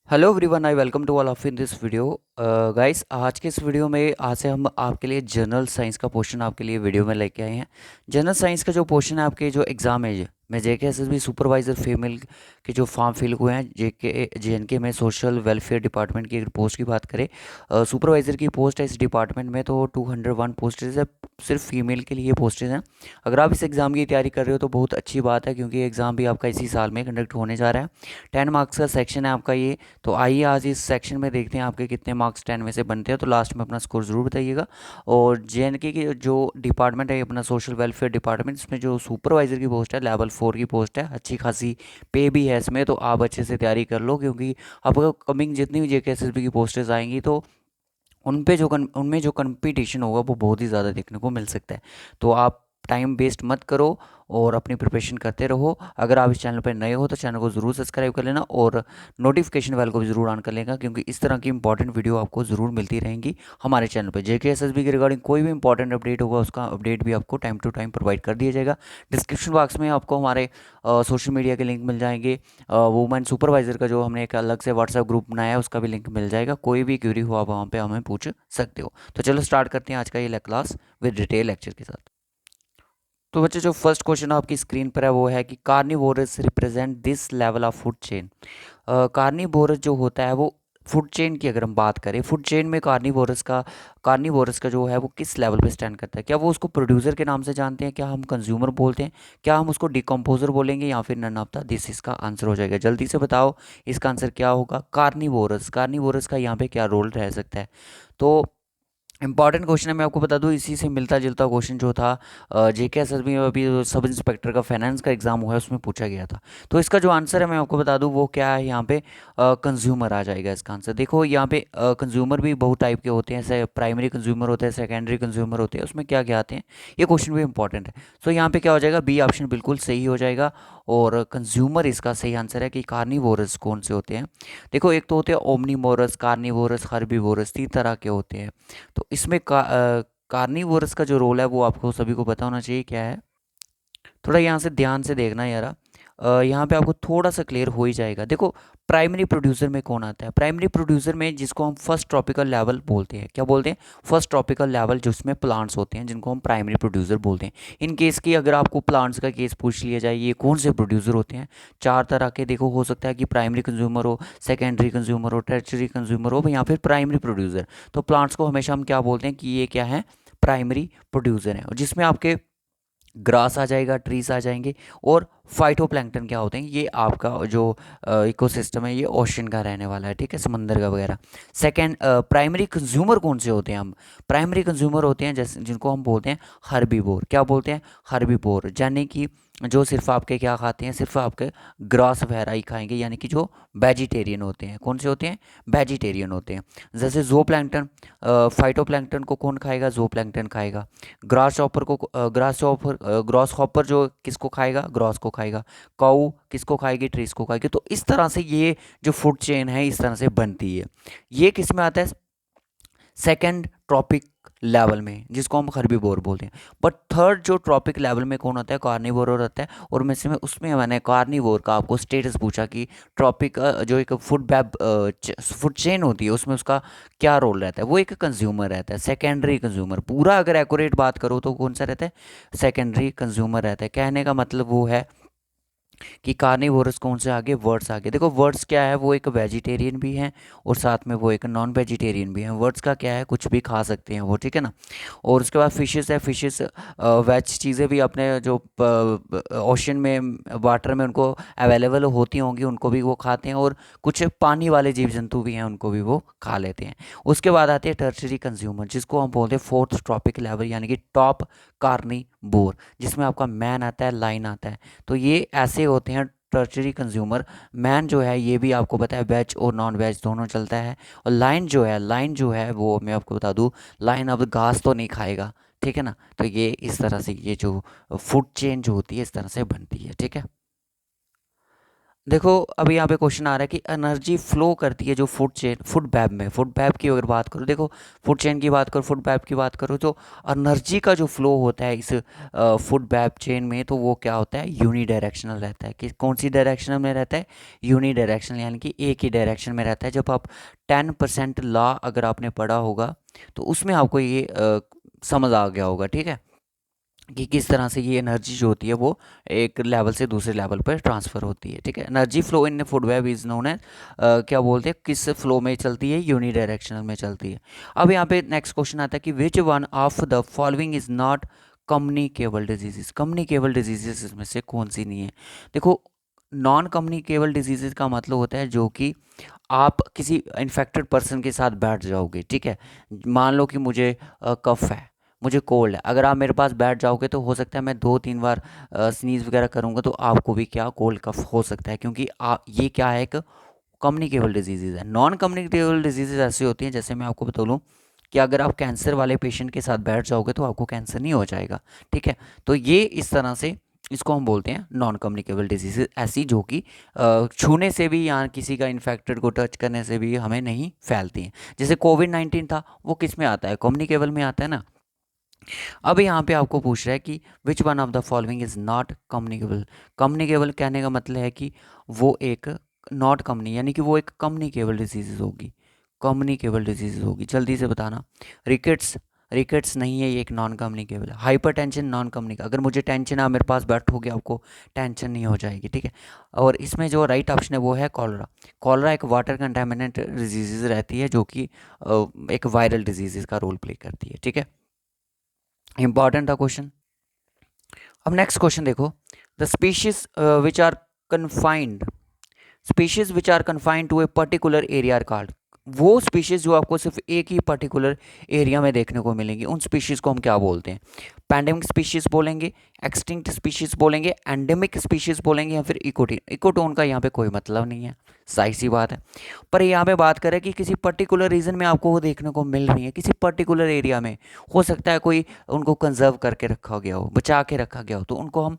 Hello everyone, I welcome to all of in this video. Guys, आज के इस video में आज से हम आपके लिए जनरल साइंस का क्वेश्चन आपके लिए वीडियो में लेके आए हैं। जनरल साइंस का जो क्वेश्चन है आपके जो एग्ज़ाम है मैं जेके एसएसबी सुपरवाइज़र फीमेल के जो फॉर्म फिल हुए हैं जेके जेएनके में सोशल वेलफेयर डिपार्टमेंट की अगर पोस्ट की बात करें, सुपरवाइज़र की पोस्ट है इस डिपार्टमेंट में तो 201 पोस्टेज है, सिर्फ फीमेल के लिए पोस्टेज हैं। अगर आप इस एग्ज़ाम की तैयारी कर रहे हो तो बहुत अच्छी बात है, क्योंकि एग्ज़ाम भी आपका इसी साल में कंडक्ट होने जा रहा है। 10 मार्क्स का सेक्शन है आपका ये। तो आइए आज इस सेक्शन में देखते हैं आपके कितने मार्क्स 10 में से बनते हैं, तो लास्ट में अपना स्कोर ज़रूर बताइएगा। और जेएनके की जो डिपार्टमेंट है अपना सोशल वेलफेयर डिपार्टमेंट, इसमें जो सुपरवाइज़र की पोस्ट है लेवल 4 की पोस्ट है, अच्छी खासी पे भी है इसमें। तो आप अच्छे से तैयारी कर लो, क्योंकि आपको कमिंग जितनी भी जेके एसएसबी की पोस्टेज आएंगी तो उनमें जो कंपटीशन होगा वो बहुत ही ज़्यादा देखने को मिल सकता है। तो आप टाइम वेस्ट मत करो और अपनी प्रिपरेशन करते रहो। अगर आप इस चैनल पर नए हो तो चैनल को ज़रूर सब्सक्राइब कर लेना और नोटिफिकेशन बेल को भी ज़रूर ऑन कर लेना, क्योंकि इस तरह की इंपॉर्टेंट वीडियो आपको ज़रूर मिलती रहेंगी हमारे चैनल पर। जेके एसएसबी के रिगार्डिंग कोई भी इंपॉर्टेंट अपडेट होगा उसका अपडेट भी आपको टाइम टू टाइम प्रोवाइड कर दिया जाएगा। डिस्क्रिप्शन बॉक्स में आपको हमारे सोशल मीडिया के लिंक मिल जाएंगे। वुमेन सुपरवाइज़र का जो हमने एक अलग से व्हाट्सएप ग्रुप बनाया है उसका भी लिंक मिल जाएगा। कोई भी क्यूरी हो आप वहाँ पे हमें पूछ सकते हो। तो चलो स्टार्ट करते हैं आज का ये क्लास विद डिटेल लेक्चर के साथ। तो बच्चे जो फर्स्ट क्वेश्चन आपकी स्क्रीन पर है वो है कि carnivorous represent this level of food chain. Carnivorous जो होता है वो फूड चेन की अगर हम बात करें, फूड चेन में कार्निवोरस का जो है वो किस लेवल पे स्टैंड करता है। क्या वो उसको प्रोड्यूसर के नाम से जानते हैं, क्या हम कंज्यूमर बोलते हैं, क्या हम उसको डिकम्पोजर बोलेंगे, या फिर नन ऑफ द दिस इसका आंसर हो जाएगा। जल्दी से बताओ इसका आंसर क्या होगा। कार्निवोरस कार्निवोरस का यहाँ पे क्या रोल रह सकता है। तो इंपॉर्टेंट क्वेश्चन है, मैं आपको बता दूं इसी से मिलता जुलता क्वेश्चन जो था जेके एसएसबी में अभी सब इंस्पेक्टर का फाइनेंस का एग्जाम हुआ है उसमें पूछा गया था। तो इसका जो आंसर है मैं आपको बता दूं वो क्या है, यहाँ पे कंज्यूमर आ जाएगा इसका आंसर। देखो यहाँ पे कंज्यूमर भी बहुत टाइप के होते हैं, जैसे प्राइमरी कंज्यूमर होते हैं, सेकेंडरी कंज्यूमर होते हैं, उसमें क्या क्या आते हैं ये क्वेश्चन भी इंपॉर्टेंट है। सो यहाँ पे क्या हो जाएगा, बी ऑप्शन बिल्कुल सही हो जाएगा और कंज्यूमर इसका सही आंसर है। कि कार्निवोरस कौन से होते हैं, देखो एक तो होते हैं ओमनीवोरस, कार्निवोरस, हर्बीवोरस, 3 तरह के होते हैं। तो इसमें कार्निवोरस का जो रोल है वो आपको सभी को पता होना चाहिए क्या है। थोड़ा यहाँ से ध्यान से देखना यार, यहाँ पे आपको थोड़ा सा क्लियर हो ही जाएगा। देखो प्राइमरी प्रोड्यूसर में कौन आता है, प्राइमरी प्रोड्यूसर में जिसको हम फर्स्ट ट्रॉपिकल लेवल बोलते हैं, क्या बोलते हैं, फर्स्ट ट्रॉपिकल लेवल जिसमें प्लांट्स होते हैं जिनको हम प्राइमरी प्रोड्यूसर बोलते हैं। इन केस की अगर आपको प्लांट्स का केस पूछ लिया जाए ये कौन से प्रोड्यूसर होते हैं, 4 तरह के देखो हो सकता है कि प्राइमरी कंज्यूमर हो, सेकेंडरी कंज्यूमर हो, टर्शरी कंज्यूमर हो, या फिर प्राइमरी प्रोड्यूसर। तो प्लांट्स को हमेशा हम क्या बोलते हैं कि ये क्या है, प्राइमरी प्रोड्यूसर है, और जिसमें आपके ग्रास आ जाएगा, ट्रीज आ जाएंगे। और फाइटोप्लैंक्टन क्या होते हैं, ये आपका जो इकोसिस्टम है ये ओशन का रहने वाला है, ठीक है, समंदर का वगैरह। सेकेंड प्राइमरी कंज्यूमर कौन से होते हैं, हम प्राइमरी कंज्यूमर होते हैं जैसे जिनको हम बोलते हैं हर्बीवोर। क्या बोलते हैं, हर्बीवोर, यानी कि जो सिर्फ आपके क्या खाते हैं, सिर्फ आपके ग्रास वगैरह ही खाएंगे, यानी कि जो वेजिटेरियन होते हैं। कौन से होते हैं, वेजिटेरियन होते हैं। जैसे जो प्लैंक्टन, फाइटोप्लैंक्टन को कौन खाएगा, जो प्लैंक्टन खाएगा। ग्रास हॉपर जो किसको खाएगा, ग्रास को खाएगा। काऊ किसको खाएगी, ट्रीज को खाएगी। तो इस तरह से ये जो फूड चेन है इस तरह से बनती है। ये किस में आता है, सेकेंड ट्रॉपिक लेवल में, जिसको हम हर्बीवोर बोलते हैं। बट थर्ड जो ट्रॉपिक लेवल में कौन होता है, कार्निवोर होता है। और में से उसमें मैंने कार्निवोर का आपको स्टेटस पूछा कि ट्रॉपिक जो एक फूड चेन होती है उसमें उसका क्या रोल रहता है, वो एक कंज्यूमर रहता है, सेकेंडरी कंज्यूमर। पूरा अगर एक्यूरेट बात करो तो कौन सा रहता है, सेकेंडरी कंज्यूमर रहता है। कहने का मतलब वो है कि कार्निवोरस कौन से आगे, वर्ड्स आगे। देखो वर्ड्स क्या है, वो एक वेजिटेरियन भी हैं और साथ में वो एक नॉन वेजिटेरियन भी हैं। वर्ड्स का क्या है, कुछ भी खा सकते हैं वो, ठीक है ना। और उसके बाद फिशेस है, फिशेस वेज चीज़ें भी अपने जो ओशन में, वाटर में उनको अवेलेबल होती होंगी उनको भी वो खाते हैं। और कुछ पानी वाले जीव जंतु भी हैं उनको भी वो खा लेते हैं। उसके बाद आते हैं टर्शरी कंज्यूमर, जिसको हम बोलते हैं फोर्थ ट्रॉपिक लेवल, यानी कि टॉप कार्निवोर, जिसमें आपका मैन आता है, लाइन आता है। तो ये ऐसे होते हैं टर्चरी कंज्यूमर। मैन जो है ये भी आपको पता है वेज और नॉन वेज दोनों चलता है। और लाइन जो है वो मैं आपको बता दूं, लाइन अब घास तो नहीं खाएगा, ठीक है ना। तो ये इस तरह से ये जो फूड चेन जो होती है इस तरह से बनती है, ठीक है। देखो अभी यहाँ पे क्वेश्चन आ रहा है कि एनर्जी फ्लो करती है जो फूड चेन, फूड वेब में, फूड वेब की अगर बात करो, देखो फूड चेन की बात करो, फूड वेब की बात करो, तो एनर्जी का जो फ्लो होता है इस फूड वेब चेन में, तो वो क्या होता है, यूनी डायरेक्शनल रहता है। कि कौन सी डायरेक्शन में रहता है, यूनी डायरेक्शनल, यानी कि एक ही डायरेक्शन में रहता है। जब आप 10% लॉ अगर आपने पढ़ा होगा तो उसमें आपको ये समझ आ गया होगा, ठीक है, कि किस तरह से ये एनर्जी जो होती है वो एक लेवल से दूसरे लेवल पर ट्रांसफ़र होती है, ठीक है। Energy flow in food web is known as, क्या बोलते हैं, किस फ्लो में चलती है, यूनी डायरेक्शनल में चलती है। अब यहाँ पे नेक्स्ट क्वेश्चन आता है कि which one of the following is not communicable diseases. Communicable diseases इसमें से कौन सी नहीं है। देखो नॉन कम्युनिकेबल डिजीजेस का मतलब होता है जो कि आप किसी इन्फेक्टेड पर्सन के साथ बैठ जाओगे, ठीक है। मान लो कि मुझे कफ है, मुझे कोल्ड है, अगर आप मेरे पास बैठ जाओगे तो हो सकता है मैं 2-3 बार स्नीज़ वगैरह करूँगा तो आपको भी क्या कोल्ड कफ हो सकता है, क्योंकि आप ये क्या है, एक कम्युनिकेबल डिजीज़ है। नॉन कम्युनिकेबल डिजीज़ ऐसी होती हैं, जैसे मैं आपको बता दूँ कि अगर आप कैंसर वाले पेशेंट के साथ बैठ जाओगे तो आपको कैंसर नहीं हो जाएगा, ठीक है। तो ये इस तरह से इसको हम बोलते हैं नॉन कम्युनिकेबल डिजीज़, ऐसी जो कि छूने से भी या किसी का इन्फेक्टेड को टच करने से भी हमें नहीं फैलती हैं। जैसे कोविड-19 था, वो किस में आता है, कम्युनिकेबल में आता है ना। अब यहाँ पे आपको पूछ रहा है कि which one of the following is not communicable. Communicable कहने का मतलब है कि वो एक नॉट कम्युनी, यानी कि वो एक कम्युनिकेबल डिजीज़ होगी, कम्युनिकेबल डिजीज़ होगी। जल्दी से बताना। रिकेट्स, रिकेट्स नहीं है, ये एक non communicable. Hypertension non communicable, अगर मुझे टेंशन है, आप मेरे पास बैठोगे आपको टेंशन नहीं हो जाएगी, ठीक है। और इसमें जो राइट ऑप्शन है वो है कॉलरा। कॉलरा एक वाटर कंटेमिनेंट डिजीज़ रहती है जो कि एक वायरल डिजीज़ का रोल प्ले करती है, ठीक है। इंपॉर्टेंट था क्वेश्चन। अब नेक्स्ट क्वेश्चन देखो, the species which are confined, species which are confined to a particular area are called. वो स्पीशीज जो आपको सिर्फ एक ही पर्टिकुलर एरिया में देखने को मिलेंगी, उन स्पीशीज को हम क्या बोलते हैं। पैंडेमिक स्पीशीज बोलेंगे, एक्सटिंक्ट स्पीशीज बोलेंगे, एंडेमिक स्पीशीज बोलेंगे, या फिर इकोटोन। इकोटोन का यहाँ पे कोई मतलब नहीं है, सही सी बात है। पर यहाँ पे बात करें कि किसी पर्टिकुलर रीजन में आपको वो देखने को मिल रही है, किसी पर्टिकुलर एरिया में, हो सकता है कोई उनको कंजर्व करके रखा गया हो, बचा के रखा गया हो, तो उनको हम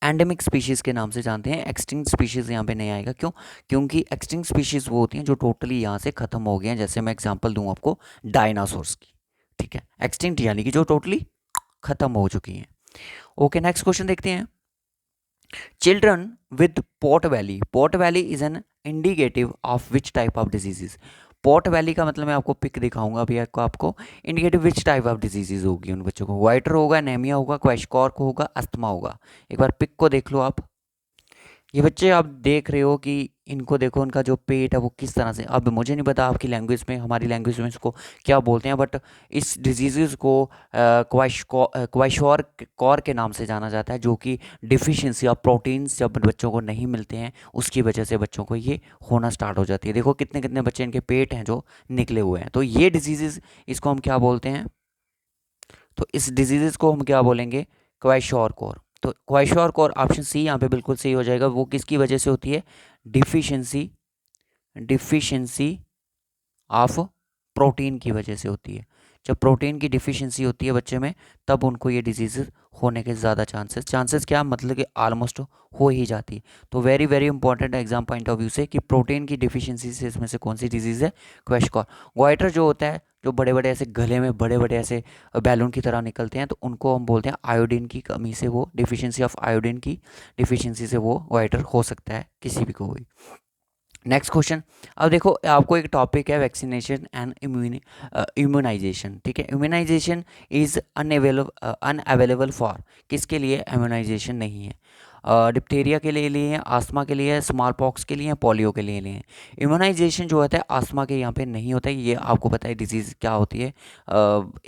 एंडेमिक स्पीशीज़ के नाम से जानते हैं। एक्सटिंक्ट स्पीशीज़ यहाँ पे नहीं आएगा, क्यों, क्योंकि एक्सटिंक्ट स्पीशीज़ वो होती हैं जो टोटली यहाँ से ख़त्म हो गए हैं। जैसे मैं एग्जांपल दूँ आपको डायनासोर्स की, ठीक है। एक्सटिंक्ट यानी कि जो टोटली ख़त्म हो चुकी हैं। ओके, नेक्स्ट क्वेश्चन देखते हैं। Children with port valley, port valley is an indicative of which type of diseases. Port valley का मतलब मैं आपको पिक दिखाऊंगा अभी आपको, indicative which type of diseases होगी उन बच्चों को। वाइटर होगा, एनीमिया होगा, क्वैशकॉर्क होगा, अस्थमा होगा। एक बार पिक को देख लो आप। ये बच्चे आप देख रहे हो कि इनको देखो, उनका जो पेट है वो किस तरह से, अब मुझे नहीं पता आपकी लैंग्वेज में, हमारी लैंग्वेज में इसको क्या बोलते हैं, बट इस डिजीज़ को क्वाइशोर कॉर के नाम से जाना जाता है, जो कि डिफिशिएंसी ऑफ प्रोटीन्स जब बच्चों को नहीं मिलते हैं उसकी वजह से बच्चों को ये होना स्टार्ट हो जाती है। देखो कितने कितने बच्चे इनके पेट हैं जो निकले हुए हैं, तो ये डिजीज़, इसको हम क्या बोलते हैं, तो इस डिजीज़ को हम क्या बोलेंगे, क्वाइशोर कॉर। तो क्वाइशोर कॉर ऑप्शन सी यहाँ पे बिल्कुल सही हो जाएगा। वो किसकी वजह से होती है, डिफिशिएंसी, डिफिशिएंसी ऑफ प्रोटीन की वजह से होती है। जब प्रोटीन की डिफिशिएंसी होती है बच्चे में, तब उनको ये डिजीज़ होने के ज़्यादा चांसेस, चांसेस क्या मतलब कि ऑलमोस्ट हो ही जाती है। तो very very important exam point of view से कि प्रोटीन की डिफिशिएंसी से इसमें से कौन सी डिजीज़ है, क्वेशकॉर। गोइटर जो होता है, जो बड़े बड़े ऐसे गले में बड़े बड़े ऐसे बैलून की तरह निकलते हैं, तो उनको हम बोलते हैं आयोडीन की कमी से, वो डिफिशिएंसी ऑफ आयोडीन की डिफिशिएंसी से वो गोइटर हो सकता है किसी भी को भी। Next question. अब देखो आपको एक टॉपिक है वैक्सीनेशन एंड इम्यूनाइजेशन, ठीक है। इम्यूनाइजेशन इज़ अनअवेलेबल फॉर, किसके लिए इम्यूनाइजेशन नहीं है, डिप्थीरिया के लिए है, आस्थमा के लिए है, स्मॉल पॉक्स के लिए है, पोलियो के लिए है। इम्यूनाइजेशन जो होता है आस्थमा के यहाँ पे नहीं होता है। ये आपको पता है डिजीज़ क्या होती है,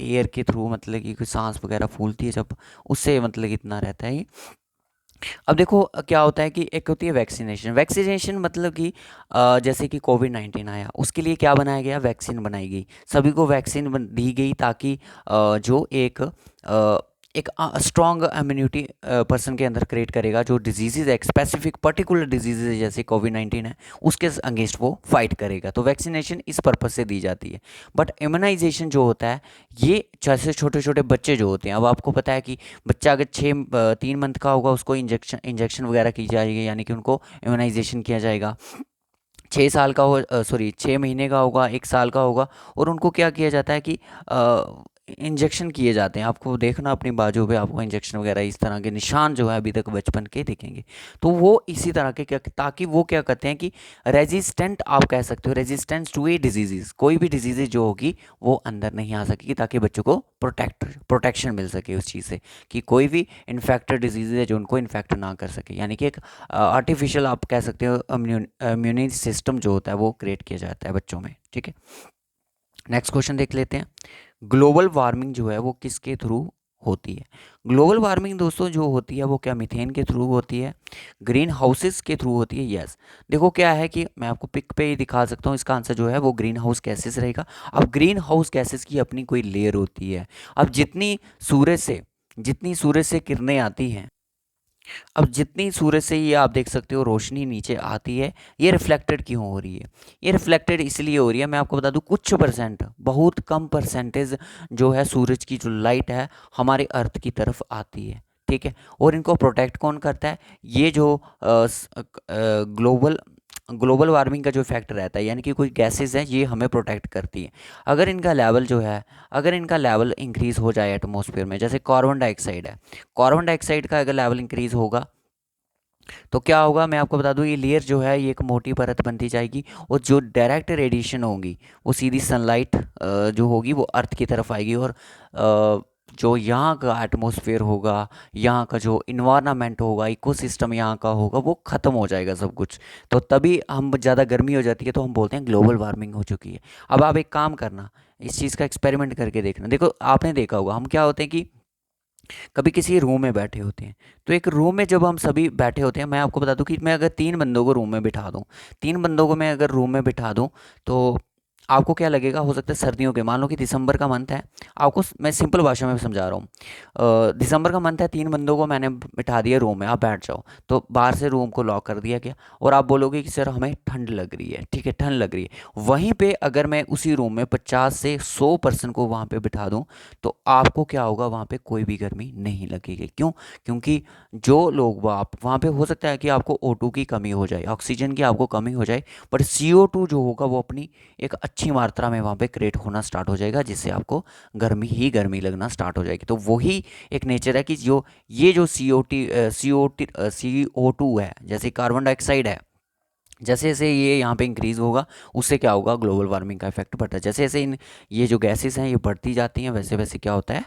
एयर के थ्रू, मतलब कि कोई सांस वगैरह फूलती है जब, उससे मतलब इतना रहता है। अब देखो क्या होता है कि एक होती है वैक्सीनेशन। वैक्सीनेशन मतलब कि जैसे कि कोविड-19 आया, उसके लिए क्या बनाया गया, वैक्सीन बनाई गई, सभी को वैक्सीन दी गई, ताकि जो एक एक स्ट्रॉन्ग इम्यूनिटी पर्सन के अंदर क्रिएट करेगा, जो डिजीज़ है, स्पेसिफिक पर्टिकुलर डिजीज़ है जैसे कोविड-19 है, उसके अगेंस्ट वो फाइट करेगा। तो वैक्सीनेशन इस पर्पज़ से दी जाती है। बट इम्यूनाइजेशन जो होता है, ये जैसे छोटे छोटे बच्चे जो होते हैं, अब आपको पता है कि बच्चा अगर 3 मंथ का होगा, उसको इंजेक्शन वगैरह की जाएगी, यानी कि उनको इम्यूनाइजेशन किया जाएगा। 6 साल का हो, सॉरी 6 महीने का होगा, 1 साल का होगा, और उनको क्या किया जाता है कि इंजेक्शन किए जाते हैं। आपको देखना अपनी बाजू पे आपको इंजेक्शन वगैरह इस तरह के निशान जो है अभी तक बचपन के दिखेंगे। तो वो इसी तरह के क्या, ताकि वो क्या करते हैं कि रेजिस्टेंट, आप कह सकते हो रेजिस्टेंस टू ए डिजीज़, कोई भी डिजीज़ जो होगी वो अंदर नहीं आ सकेगी, ताकि बच्चों को प्रोटेक्शन मिल सके उस चीज़ से, कि कोई भी इन्फेक्टेड डिजीज़ है जो उनको इन्फेक्ट ना कर सके। यानी कि एक आर्टिफिशियल, आप कह सकते हो, इम्यूनिटी सिस्टम जो होता है वो क्रिएट किया जाता है बच्चों में। ठीक है, नेक्स्ट क्वेश्चन देख लेते हैं। ग्लोबल वार्मिंग जो है वो किसके थ्रू होती है? ग्लोबल वार्मिंग दोस्तों जो होती है वो क्या मीथेन के थ्रू होती है, ग्रीन हाउसेस के थ्रू होती है? यस। देखो क्या है कि मैं आपको पिक पे ही दिखा सकता हूँ, इसका आंसर जो है वो ग्रीन हाउस गैसेस रहेगा। अब ग्रीन हाउस गैसेस की अपनी कोई लेयर होती है। अब जितनी सूरज से किरणें आती हैं, अब जितनी सूरज से ये आप देख सकते हो रोशनी नीचे आती है, ये रिफ्लेक्टेड क्यों हो रही है? ये रिफ्लेक्टेड इसलिए हो रही है, मैं आपको बता दूं, कुछ परसेंट, बहुत कम परसेंटेज जो है सूरज की जो लाइट है हमारे अर्थ की तरफ आती है। ठीक है, और इनको प्रोटेक्ट कौन करता है? ये जो ग्लोबल ग्लोबल वार्मिंग का जो इफेक्ट रहता है, यानी कि कोई गैसेस हैं ये हमें प्रोटेक्ट करती हैं। अगर इनका लेवल जो है, अगर इनका लेवल इंक्रीज हो जाए एटमॉस्फेयर में, जैसे कार्बन डाइऑक्साइड है, कार्बन डाइऑक्साइड का अगर लेवल इंक्रीज होगा तो क्या होगा, मैं आपको बता दूं, ये लेयर जो है ये एक मोटी परत बनती जाएगी, और जो डायरेक्ट रेडिएशन होगी वो सीधी सनलाइट जो होगी वो अर्थ की तरफ आएगी, और जो यहाँ का एटमॉस्फेयर होगा, यहाँ का जो इन्वायरमेंट होगा, इकोसिस्टम यहाँ का होगा, वो ख़त्म हो जाएगा सब कुछ। तो तभी हम ज़्यादा गर्मी हो जाती है तो हम बोलते हैं ग्लोबल वार्मिंग हो चुकी है। अब आप एक काम करना, इस चीज़ का एक्सपेरिमेंट करके देखना। देखो आपने देखा होगा, हम क्या होते हैं कि कभी किसी रूम में बैठे होते हैं, तो एक रूम में जब हम सभी बैठे होते हैं, मैं आपको बता दूं कि मैं अगर 3 बंदों को रूम में बिठा दूं, 3 बंदों को मैं अगर रूम में बिठा दूं, तो आपको क्या लगेगा? हो सकता है सर्दियों के, मान लो कि दिसंबर का मंथ है, आपको मैं सिंपल भाषा में समझा रहा हूँ। दिसंबर का मंथ है, 3 बंदों को मैंने बिठा दिया रूम में, आप बैठ जाओ, तो बाहर से रूम को लॉक कर दिया गया, और आप बोलोगे कि सर हमें ठंड लग रही है। ठीक है, ठंड लग रही है। वहीं पे अगर मैं उसी रूम में 50 से 100 पर्सन को वहाँ पे बिठा दूँ, तो आपको क्या होगा? वहाँ पे कोई भी गर्मी नहीं लगेगी। क्यों? क्योंकि जो लोग वहाँ पे, हो सकता है कि आपको O2 की कमी हो जाए, ऑक्सीजन की आपको कमी हो जाए, बट CO2 जो होगा वो अपनी एक अच्छी मात्रा में वहाँ पे क्रिएट होना स्टार्ट हो जाएगा, जिससे आपको गर्मी ही गर्मी लगना स्टार्ट हो जाएगी। तो वही एक नेचर है कि जो ये जो CO2 है, जैसे कार्बन डाइऑक्साइड है, जैसे जैसे ये यहाँ पे इंक्रीज होगा, उससे क्या होगा? ग्लोबल वार्मिंग का इफेक्ट बढ़ता है। जैसे जैसे इन ये जो गैसेस हैं ये बढ़ती जाती हैं, वैसे वैसे क्या होता है?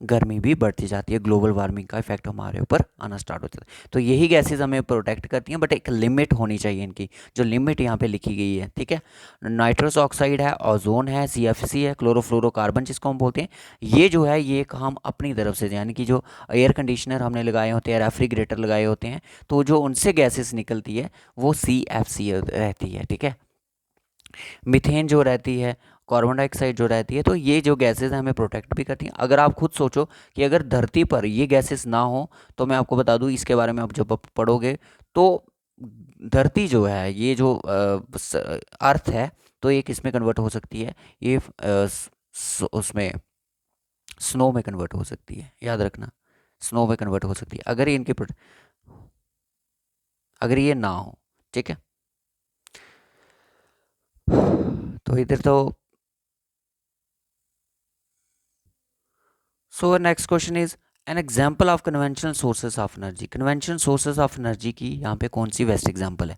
गर्मी भी बढ़ती जाती है, ग्लोबल वार्मिंग का इफेक्ट हमारे ऊपर आना स्टार्ट हो जाता है। तो यही गैसेस हमें प्रोटेक्ट करती हैं, बट एक लिमिट होनी चाहिए इनकी, जो लिमिट यहाँ पे लिखी गई है। ठीक है, नाइट्रस ऑक्साइड है, ओजोन है, CFC है, क्लोरोफ्लोरोकार्बन जिसको हम बोलते हैं, ये जो है ये हम अपनी तरफ से, यानी कि जो एयर कंडीशनर हमने लगाए होते हैं, रेफ्रिजरेटर लगाए होते हैं, तो जो उनसे गैसेस निकलती है वो CFC रहती है। ठीक है, मीथेन जो रहती है, कार्बन डाइऑक्साइड जो रहती है, तो ये जो गैसेस हैं हमें प्रोटेक्ट भी करती हैं। अगर आप खुद सोचो कि अगर धरती पर ये गैसेस ना हो, तो मैं आपको बता दूं इसके बारे में, आप जब आप पढ़ोगे तो धरती जो है, ये जो अर्थ है, तो ये किस में कन्वर्ट हो सकती है? ये उसमें स्नो में कन्वर्ट हो सकती है, याद रखना, स्नो में कन्वर्ट हो सकती है अगर ये अगर ये ना हो। ठीक है, तो इधर तो, so next question is an example of conventional sources of energy. Conventional sources of energy की यहाँ पे कौन सी बेस्ट एग्जाम्पल है?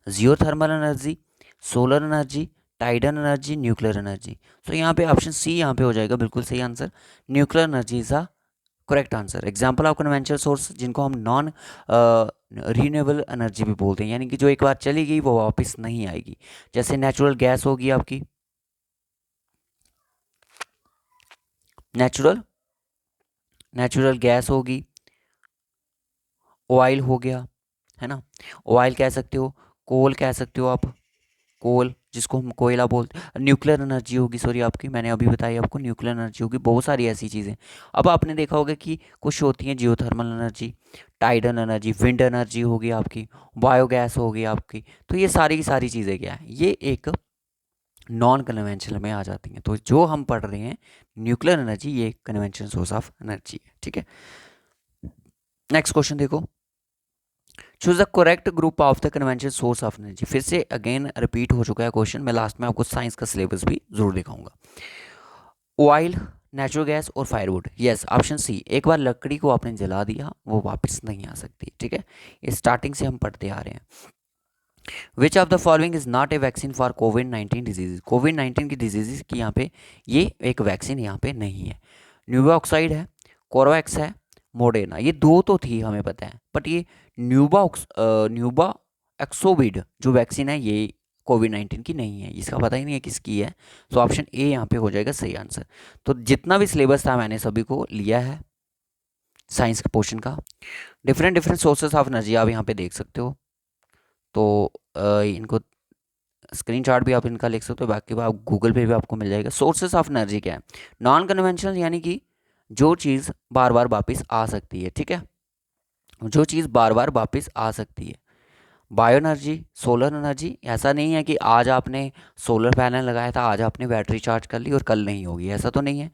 Geothermal energy, solar energy, tidal energy, nuclear energy. तो यहाँ पे ऑप्शन सी यहाँ पे हो जाएगा बिल्कुल सही answer. Nuclear energy is a correct answer. Example of conventional source, जिनको हम नॉन रीन्यूएबल एनर्जी भी बोलते हैं, यानी कि जो एक बार चली गई वो वापस नहीं आएगी। जैसे नेचुरल गैस होगी आपकी, नेचुरल नेचुरल गैस होगी, ऑयल हो गया, है ना, ऑयल कह सकते हो, कोल कह सकते हो आप, कोल जिसको हम कोयला बोलते हैं, न्यूक्लियर एनर्जी होगी, सॉरी आपकी, मैंने अभी बताई आपको न्यूक्लियर एनर्जी होगी, बहुत सारी ऐसी चीज़ें। अब आपने देखा होगा कि कुछ होती हैं geothermal energy, tidal energy, wind energy होगी आपकी, बायोगैस होगी आपकी। तो ये सारी की सारी चीज़ें क्या है, ये एक नॉन कन्वेंशनल में आ जाती हैं। तो जो हम पढ़ रहे हैं न्यूक्लियर एनर्जी, ये कन्वेंशनल सोर्स ऑफ एनर्जी है, ठीक है। नेक्स्ट क्वेश्चन देखो, choose the correct group of the conventional source of energy. फिर से अगेन रिपीट हो चुका है क्वेश्चन, मैं लास्ट में आपको साइंस का सिलेबस भी जरूर दिखाऊंगा। ऑयल, नेचुरल गैस और फायरवुड। Yes, option C. एक बार लकड़ी को आपने जला दिया वो वापस नहीं आ सकती, ठीक है। ये स्टार्टिंग से हम पढ़ते आ रहे हैं। Which of the following is not a vaccine for कोविड-19 डिजीज। कोविड-19 की डिजीज की यहाँ पे ये एक वैक्सीन यहाँ पे नहीं है। न्यूबा ऑक्साइड है, कोरोवैक्स है, मोडेना। ये दो तो थी हमें पता है, बट ये न्यूबा एक्सोविड जो वैक्सीन है ये कोविड-19 की नहीं है, इसका पता ही नहीं है किसकी है। तो ऑप्शन ए यहाँ पे हो जाएगा सही आंसर। तो जितना भी सिलेबस था मैंने सभी को लिया है साइंस के पोर्शन का। Different different sources of energy आप यहाँ पे देख सकते हो। तो इनको स्क्रीनशॉट भी आप इनका लिख सकते हो, बाकी आप गूगल पे भी आपको मिल जाएगा। सोर्सेस ऑफ एनर्जी क्या है, नॉन कन्वेंशनल यानी कि जो चीज़ बार बार वापस आ सकती है, ठीक है, जो चीज़ बार बार वापस आ सकती है। बायो एनर्जी, सोलर एनर्जी, ऐसा नहीं है कि आज आपने सोलर पैनल लगाया था, आज आपने बैटरी चार्ज कर ली और कल नहीं होगी, ऐसा तो नहीं है।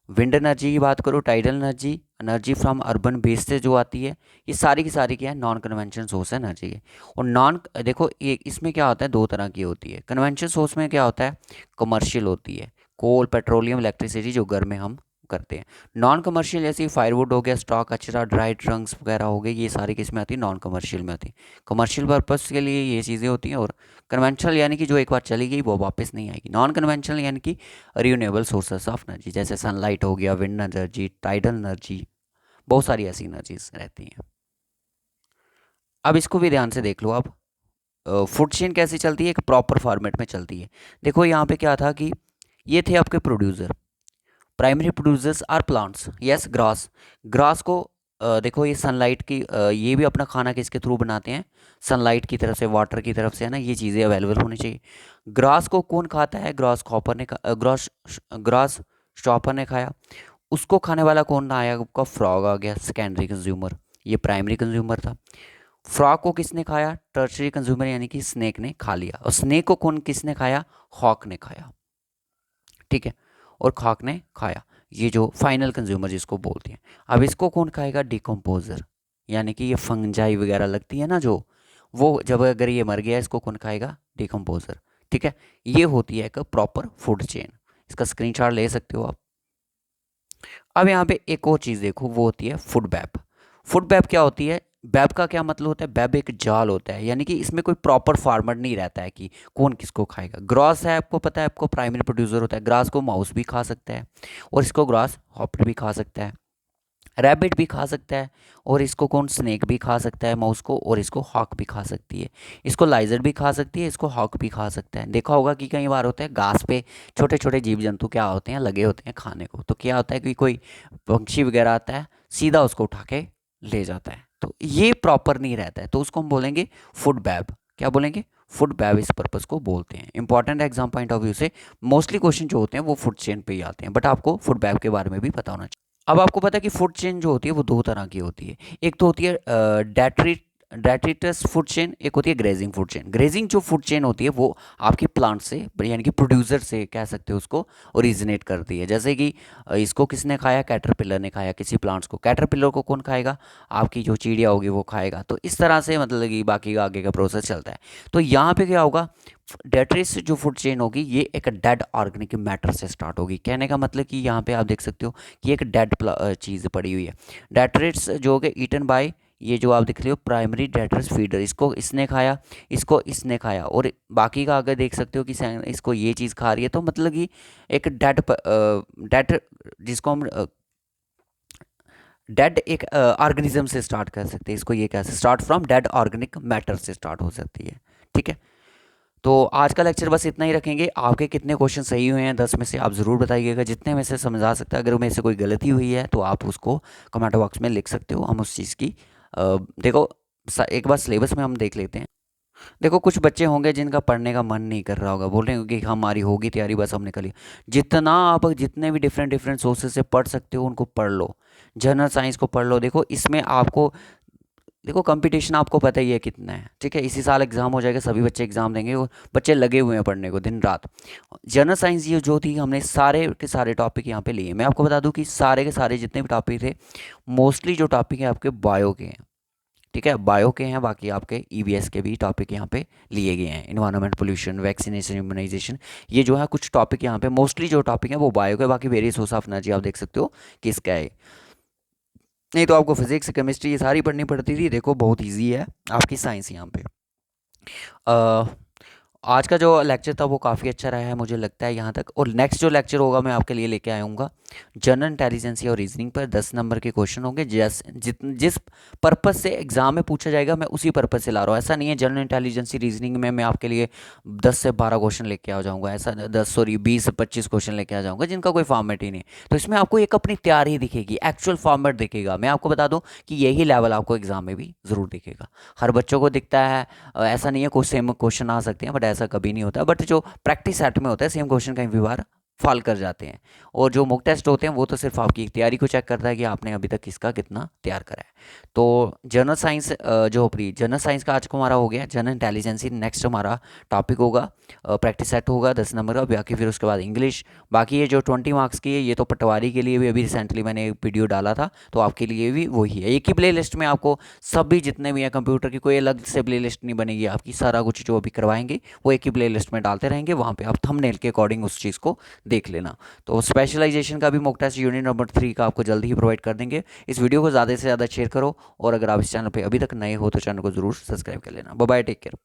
विंड एनर्जी की बात करो, tidal energy, energy from urban base से जो आती है, ये सारी की सारी क्या है, नॉन कन्वेंशनल सोर्स है एनर्जी के। और नॉन देखो ये इसमें क्या होता है, दो तरह की होती है। कन्वेंशनल सोर्स में क्या होता है, कमर्शियल होती है, कोल, पेट्रोलियम, इलेक्ट्रिसिटी जो घर में हम करते हैं। नॉन कमर्शियल जैसे फायरवुड हो गया, स्टॉक, कचरा, ड्राई ट्रंक्स वगैरह हो गए, ये सारी किस में आती है, नॉन कमर्शियल में आती है। कमर्शियल पर्पस के लिए ये चीज़ें होती हैं। और कन्वेंशनल यानी कि जो एक बार चली गई वो वापस नहीं आएगी। नॉन कन्वेंशनल यानी कि रिन्यूएबल सोर्सेस ऑफ एनर्जी, जैसे सनलाइट हो गया, विंड एनर्जी, टाइडल एनर्जी, बहुत सारी ऐसी एनर्जीज रहती हैं। अब इसको भी ध्यान से देख लो आप, फूड चेन कैसी चलती है, एक प्रॉपर फॉर्मेट में चलती है। देखो यहाँ पे क्या था कि ये थे आपके producer, primary producers are plants, yes, grass. Grass को देखो ये सनलाइट की ये भी अपना खाना किसके थ्रू बनाते हैं, सनलाइट की तरफ से, वाटर की तरफ से, है ना, ये चीज़ें अवेलेबल होनी चाहिए। ग्रास को कौन खाता है, ग्रास हॉपर ने ग्रास स्टॉपर ने खाया। उसको खाने वाला कौन आया, आपका फ्रॉग आ गया, सेकेंडरी कंज्यूमर। ये प्राइमरी कंज्यूमर था। फ्रॉग को किसने खाया, टर्शरी कंज्यूमर, यानी कि स्नेक ने खा लिया। और स्नेक को कौन किसने खाया, हॉक ने खाया, ठीक है, और खाक ने खाया, ये जो फाइनल कंज्यूमर जिसको बोलते हैं। अब इसको कौन खाएगा, डिकम्पोजर, यानी कि ये फंजाई वगैरह लगती है ना जो, वो जब अगर ये मर गया इसको कौन खाएगा, डिकम्पोजर, ठीक है। ये होती है एक प्रॉपर फूड चेन, इसका स्क्रीनशॉट ले सकते हो आप। अब यहाँ पे एक और चीज़ देखो, वो होती है फूड वेब। फूड वेब क्या होती है, वेब का क्या मतलब होता है, वेब एक जाल होता है, यानी कि इसमें कोई प्रॉपर फार्मर नहीं रहता है कि कौन किसको खाएगा। ग्रास है, आपको पता है, आपको प्राइमरी प्रोड्यूसर होता है। ग्रास को माउस भी खा सकता है, और इसको ग्रास हॉपर भी खा सकता है, रैबिट भी खा सकता है, और इसको कौन, स्नेक भी खा सकता है माउस को, और इसको हॉक भी खा सकती है। इसको लाइजर भी खा सकती है, इसको हॉक भी खा सकता है। देखा होगा कि कई बार होता है घास पे छोटे छोटे जीव जंतु क्या होते हैं, लगे होते हैं खाने को, तो क्या होता है कि कोई पक्षी वगैरह आता है, सीधा उसको उठा के ले जाता है, तो ये प्रॉपर नहीं रहता है, तो उसको हम बोलेंगे फूड बैब। क्या बोलेंगे, फूड बैब, इस पर्पस को बोलते हैं। Important exam point of view से मोस्टली क्वेश्चन जो होते हैं वो फूड चेन पे ही आते हैं, बट आपको फूड बैब के बारे में भी पता होना चाहिए। अब आपको पता है कि फूड चेन जो होती है वो दो तरह की होती है। एक तो होती है डेट्रिटस फूड चेन, एक होती है ग्रेजिंग फूड चेन। ग्रेजिंग जो फूड चेन होती है वो आपकी प्लांट से, यानी कि प्रोड्यूसर से कह सकते हो उसको, ओरिजिनेट करती है। जैसे कि इसको किसने खाया, कैटरपिलर ने खाया किसी प्लांट्स को, कैटरपिलर को कौन खाएगा, आपकी जो चिड़िया होगी वो खाएगा। तो इस तरह से मतलब कि बाकी का आगे का प्रोसेस चलता है। तो यहाँ पे क्या होगा, डेट्रिस जो फूड चेन होगी ये एक डेड ऑर्गेनिक मैटर से स्टार्ट होगी। कहने का मतलब कि यहाँ पे आप देख सकते हो कि एक डेड चीज़ पड़ी हुई है। डेट्रिट्स जो हो गए ईटन बाय, ये जो आप देख रहे हो प्राइमरी डेट्रिस फीडर, इसको इसने खाया, इसको इसने खाया, और बाकी का आगे देख सकते हो कि इसको ये चीज़ खा रही है। तो मतलब कि एक डेड जिसको हम डेड एक ऑर्गेनिज्म से स्टार्ट कर सकते हैं, इसको ये कैसे start from dead organic matter से स्टार्ट हो सकती है, ठीक है। तो आज का लेक्चर बस इतना ही रखेंगे। आपके कितने क्वेश्चन सही हुए हैं 10 में से आप ज़रूर बताइएगा, जितने में से समझा सकते हैं। अगर मेरे से कोई गलती हुई है तो आप उसको कमेंट बॉक्स में लिख सकते हो, हम उस चीज़ की देखो एक बार सिलेबस में हम देख लेते हैं। देखो कुछ बच्चे होंगे जिनका पढ़ने का मन नहीं कर रहा होगा, बोल रहे होंगे कि हमारी होगी तैयारी, बस हमने कर लिया। जितना आप जितने भी डिफरेंट डिफरेंट सोर्सेज से पढ़ सकते हो उनको पढ़ लो। जनरल साइंस को पढ़ लो। देखो इसमें आपको, देखो कंपटीशन आपको पता ही है कितना है, ठीक है। इसी साल एग्ज़ाम हो जाएगा, सभी बच्चे एग्ज़ाम देंगे, वो बच्चे लगे हुए हैं पढ़ने को दिन रात। जनरल साइंस ये जो थी, हमने सारे के सारे टॉपिक यहाँ पे लिए। मैं आपको बता दूं कि सारे के सारे जितने भी टॉपिक थे, मोस्टली जो टॉपिक हैं आपके बायो के हैं, ठीक है, बायो के हैं। बाकी आपके ईवीएस के भी टॉपिक यहाँ पे लिए गए हैं, इन्वायरमेंट, पोल्यूशन, वैक्सीनेशन, इम्यूनाइजेशन। ये जो है कुछ टॉपिक यहाँ पे, मोस्टली जो टॉपिक है वो बायो के, बाकी वेरियस होस ऑफ एनर्जी आप देख सकते हो किसका है। नहीं तो आपको फिजिक्स, केमिस्ट्री ये सारी पढ़नी पड़ती थी। देखो बहुत इजी है आपकी साइंस यहाँ पे। अ, आज का जो लेक्चर था वो काफ़ी अच्छा रहा है मुझे लगता है यहाँ तक। और नेक्स्ट जो लेक्चर होगा मैं आपके लिए लेके आऊँगा जनरल इंटेलिजेंस और रीजनिंग पर 10 नंबर के क्वेश्चन होंगे। जिस पर्पज़ से एग्जाम में पूछा जाएगा मैं उसी पर्पज़ से ला रहा हूँ। ऐसा नहीं है जनरल इंटेलिजेंस रीजनिंग में मैं आपके लिए 10 से 12 क्वेश्चन लेके आ जाऊँगा, ऐसा 20 से 25 क्वेश्चन लेके आ जाऊँगा जिनका कोई फॉर्मेट ही नहीं। तो इसमें आपको एक अपनी तैयारी दिखेगी, एक्चुअल फॉर्मेट दिखेगा। मैं आपको बता दूँ कि यही लेवल आपको एग्जाम में भी ज़रूर दिखेगा। हर बच्चों को दिखता है, ऐसा नहीं है कोई सेम क्वेश्चन आ सकते हैं, बट ऐसा कभी नहीं होता। बट जो प्रैक्टिस सेट में होता है सेम क्वेश्चन कई भी बार फॉल कर जाते हैं। और जो मॉक टेस्ट होते हैं वो तो सिर्फ आपकी तैयारी को चेक करता है कि आपने अभी तक किसका कितना तैयार करा है। तो जनरल साइंस जो प्री जनरल साइंस का आज को हमारा हो गया। जनरल इंटेलिजेंस ही नेक्स्ट हमारा टॉपिक होगा। प्रैक्टिस सेट होगा 10 नंबर का, बाकी फिर उसके बाद इंग्लिश। बाकी ये जो 20 मार्क्स की है ये तो पटवारी के लिए भी अभी रिसेंटली मैंने एक वीडियो डाला था, तो आपके लिए भी वही है। एक ही प्ले लिस्ट में आपको सभी जितने भी हैं कंप्यूटर की, कोई अलग से प्ले लिस्ट नहीं बनेगी आपकी। सारा कुछ जो अभी करवाएंगे वो एक ही प्ले लिस्ट में डालते रहेंगे, वहाँ पे आप थंबनेल के अकॉर्डिंग उस चीज़ को देख लेना। तो स्पेशलाइजेशन का भी मॉक टेस्ट यूनिट नंबर 3 का आपको जल्दी ही प्रोवाइड कर देंगे। इस वीडियो को ज़्यादा से ज़्यादा शेयर करो, और अगर आप इस चैनल पे अभी तक नए हो तो चैनल को ज़रूर सब्सक्राइब कर लेना। Bye bye, take care.